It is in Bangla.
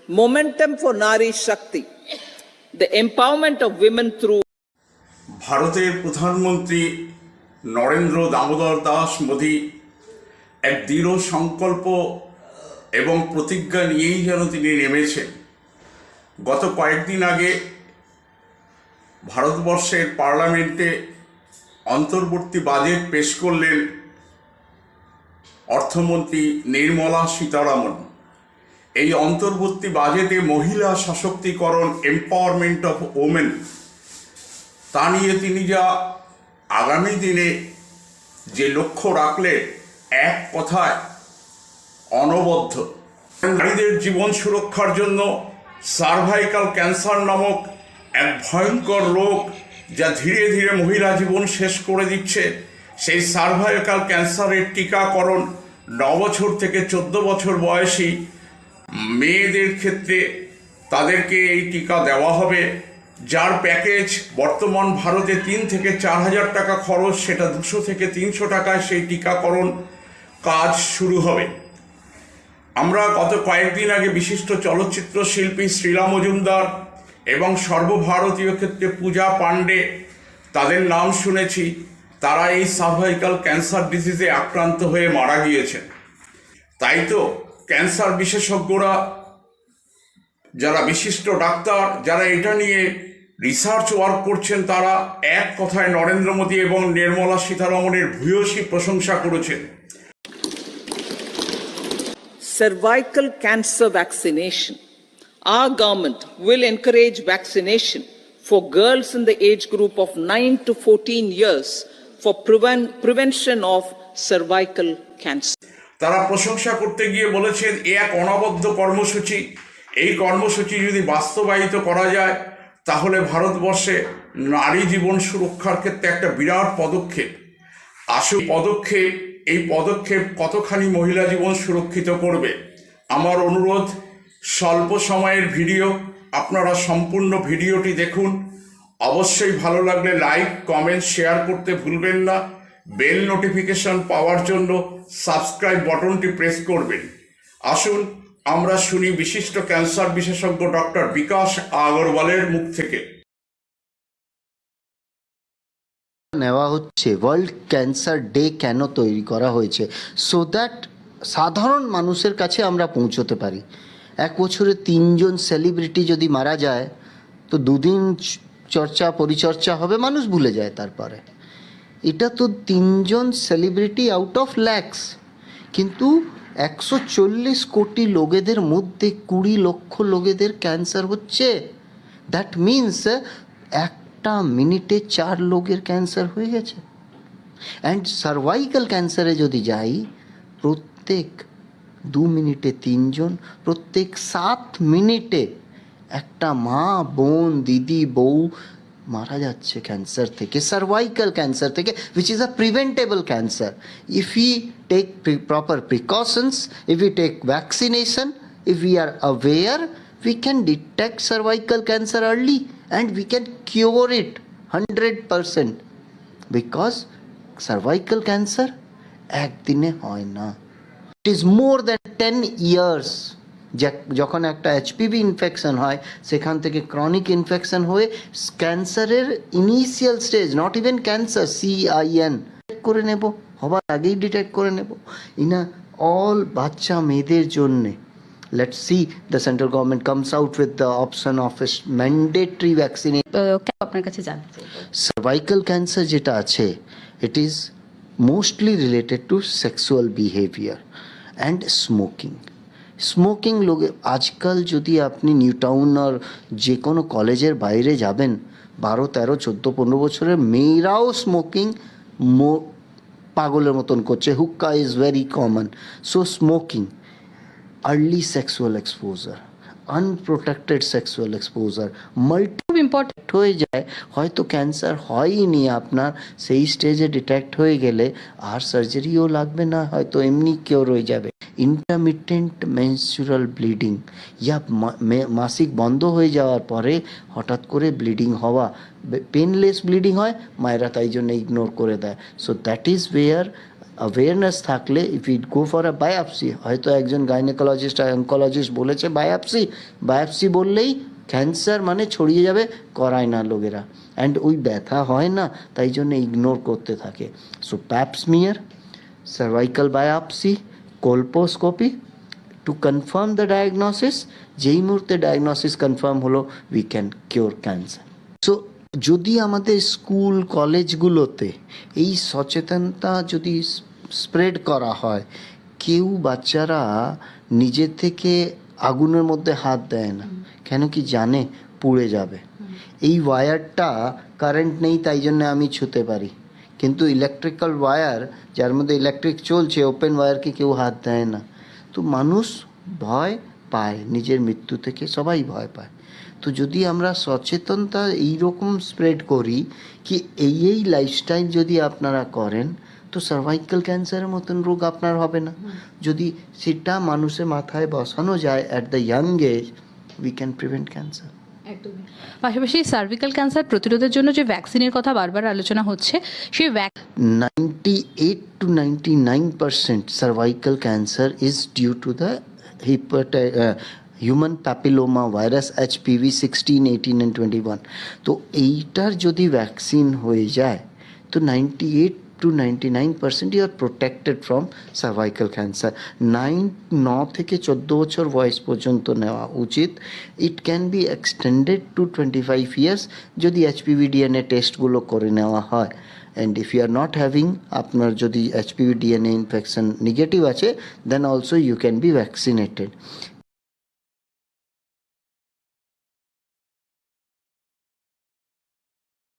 Momentum for Nari Shakti, the empowerment of women through ভারতের প্রধানমন্ত্রী নরেন্দ্র দামোদর দাস মোদী এক দৃঢ় সংকল্প এবং প্রতিজ্ঞা নিয়েই যেন তিনি নেমেছেন। গত কয়েকদিন আগে ভারতবর্ষের পার্লামেন্টে অন্তর্বর্তী বাজেট পেশ করলেন অর্থমন্ত্রী নির্মলা সীতারামন। এই অন্তর্বর্তী বাজেটে মহিলা সশক্তিকরণ, এম্পাওয়ারমেন্ট অফ ওমেন, তা নিয়ে তিনি যা আগামী দিনে যে লক্ষ্য রাখলেন, এক কথায় অনবদ্য। নারীদের জীবন সুরক্ষার জন্য সার্ভাইকাল ক্যান্সার নামক এক ভয়ঙ্কর রোগ যা ধীরে ধীরে মহিলা জীবন শেষ করে দিচ্ছে, সেই সার্ভাইকাল ক্যান্সারের টিকাকরণ 9 বছর থেকে 14 বছর বয়সী মেয়েদের ক্ষেত্রে তাদেরকে এই টিকা দেওয়া হবে, যার প্যাকেজ বর্তমান ভারতে 3 থেকে 4 হাজার টাকা খরচ, সেটা 200 থেকে 300 টাকায় সেই টিকাকরণ কাজ শুরু হবে। আমরা গত কয়েকদিন আগে বিশিষ্ট চলচ্চিত্র শিল্পী শ্রীলা মজুমদার এবং সর্বভারতীয় ক্ষেত্রে পূজা পাণ্ডে, তাদের নাম শুনেছি। তারা এই সার্ভাইকাল ক্যান্সার ডিজিজে আক্রান্ত হয়ে মারা গিয়েছেন। তাই তো ক্যান্সার বিশেষজ্ঞরা, যারা বিশিষ্ট ডাক্তার, যারা এটা নিয়ে রিসার্চ ওয়ার্ক করছেন, তারা এক কথায় নরেন্দ্র মোদী এবং নির্মলা সীতারামনের ভূয়সী প্রশংসা করেছেন। cervical cancer vaccination. Our government will encourage vaccination for girls in the age group of 9 to 14 years for prevention of cervical cancer. তারা প্রশংসা করতে গিয়ে বলেছেন, এক অনবদ্য কর্মসূচি। এই কর্মসূচি যদি বাস্তবায়িত করা যায়, তাহলে ভারতবর্ষে নারী জীবন সুরক্ষার ক্ষেত্রে একটা বিরাট পদক্ষেপ। আসল পদক্ষেপ, এই পদক্ষেপ কতখানি মহিলা জীবন সুরক্ষিত করবে। আমার অনুরোধ, স্বল্প সময়ের ভিডিও, আপনারা সম্পূর্ণ ভিডিওটি দেখুন। অবশ্যই ভালো লাগলে লাইক, কমেন্ট, শেয়ার করতে ভুলবেন না। বেল নোটিফিকেশন পাওয়ার জন্য সাবস্ক্রাইব বাটনটি প্রেস করবেন। আসুন আমরা শুনি বিশিষ্ট ক্যান্সার বিশেষজ্ঞ ডক্টর বিকাশ আগরওয়ালের মুখ থেকে। নেওয়া হচ্ছে ওয়ার্ল্ড ক্যান্সার ডে কেন তৈরি করা হয়েছে, সো দ্যাট সাধারণ মানুষের কাছে আমরা পৌঁছতে পারি। এক বছরে 3 জন সেলিব্রিটি যদি মারা যায়, তো 2 দিন চর্চা পরিচর্চা হবে, মানুষ ভুলে যায় তারপরে। এটা তো 3 জন সেলিব্রিটি আউট অফ ল্যাক্স, কিন্তু 140 কোটি লোকেদের মধ্যে 20 লক্ষ লোকেদের ক্যান্সার হচ্ছে। দ্যাট মিনস একটা মিনিটে 4 লোকের ক্যান্সার হয়ে গেছে। অ্যান্ড সার্ভাইকাল ক্যান্সারে যদি যাই, প্রত্যেক 2 মিনিটে 3 জন, প্রত্যেক 7 মিনিটে একটা মা, বোন, দিদি, বউ মারা যাচ্ছে ক্যান্সার থেকে, সার্ভাইকাল ক্যান্সার থেকে, which is a preventable cancer. If we take proper precautions, if we take vaccination, if we are aware, we can detect cervical cancer early and we can cure it 100%. Because cervical cancer একদিনে হয় না, it is more than 10 years. যখন একটা HPV ইনফেকশন হয়, সেখান থেকে ক্রনিক ইনফেকশন হয়ে ক্যান্সারের initial stage, not even cancer, CIN করে নেব, হবার আগেই ডিটেক্ট করে নেব। ইনা অল বাচ্চা মেয়েদের জন্যে, let's see the central government comes out with the option of mandatory vaccination. আপনার কাছে জানতে চাই, সার্ভাইকাল ক্যান্সার যেটা আছে, it is mostly related to sexual behaviour and smoking. Smoking লোকে আজকাল যদি আপনি নিউ টাউন আর যে কোনো কলেজের বাইরে যাবেন, 12, 13, 14, 15 বছরের মেয়েরাও স্মোকিং পাগলের মতন করছে। Hookah is very common. So smoking, early sexual exposure, unprotected sexual exposure, খুব ইম্পর্টেন্ট হয়ে যায়। হয়তো ক্যান্সার হয়নি আপনার, সেই স্টেজে ডিটেক্ট হয়ে গেলে আর সার্জারিও লাগবে না, হয়তো এমনি কিওর হয়ে যাবে। ইন্টারমিটেন্ট মেনস্ট্রুয়াল ব্লিডিং, ইয়া মাসিক বন্ধ হয়ে যাওয়ার পরে হঠাৎ করে ব্লিডিং হওয়া, পেনলেস ব্লিডিং হয়, মায়েরা তাই জন্য ইগনোর করে দেয়। So that is where awareness থাকলে if it go for a biopsy, হয়তো একজন গাইনোকোলজিস্ট আর অনকোলজিস্ট বলেছে বায়োপসি বললেই ক্যান্সার মানে ছড়িয়ে যাবে, করায় না লোকেরা, অ্যান্ড ওই ব্যথা হয় না তাই জন্য ইগনোর করতে থাকে। So প্যাপ smear, cervical biopsy, colposcopy to confirm the diagnosis. যেই মুহূর্তে ডায়াগনোসিস কনফার্ম হলো we can cure cancer. So যদি আমাদের স্কুল কলেজগুলোতে এই সচেতনতা যদি স্প্রেড করা হয়, কেউ বাচ্চারা নিজের থেকে আগুনের মধ্যে হাত দেয় না, কেন কি জানে পুড়ে যাবে। এই ওয়্যারটা কারেন্ট নেই তাই জন্য আমি ছুঁতে পারি, কিন্তু ইলেকট্রিক্যাল ওয়্যার যার মধ্যে ইলেকট্রিক চলছে, ওপেন ওয়্যারকে কেউ হাত দেয় না। তো মানুষ ভয় পায়, নিজের মৃত্যু থেকে সবাই ভয় পায়। তো যদি আমরা সচেতনতা এইরকম স্প্রেড করি কি এই লাইফস্টাইল যদি আপনারা করেন, তো সার্ভাইকাল ক্যান্সারের মতন রোগ আপনার হবে না। যদি সেটা মানুষের মাথায় বসানো যায় at the young age, we can prevent cancer. একদমই। পাশাপাশি সার্ভিক্যাল ক্যান্সার প্রতিরোধের জন্য যে ভ্যাকসিনের কথা বারবার আলোচনা হচ্ছে, সেই 98 to 99% cervical cancer is due to the human papilloma virus HPV 16, 18 and 21. তো এইটার যদি ভ্যাকসিন হয়ে যায় তো 98 to 99% you are protected from cervical cancer. 9 থেকে 14 বছর বয়স পর্যন্ত নেওয়া উচিত। It can be extended to 25 years যদি HPV DNA টেস্টগুলো করে নেওয়া হয়। And if you are not having, আপনার যদি HPV DNA ইনফেকশন নেগেটিভ আছে, then also you can be vaccinated.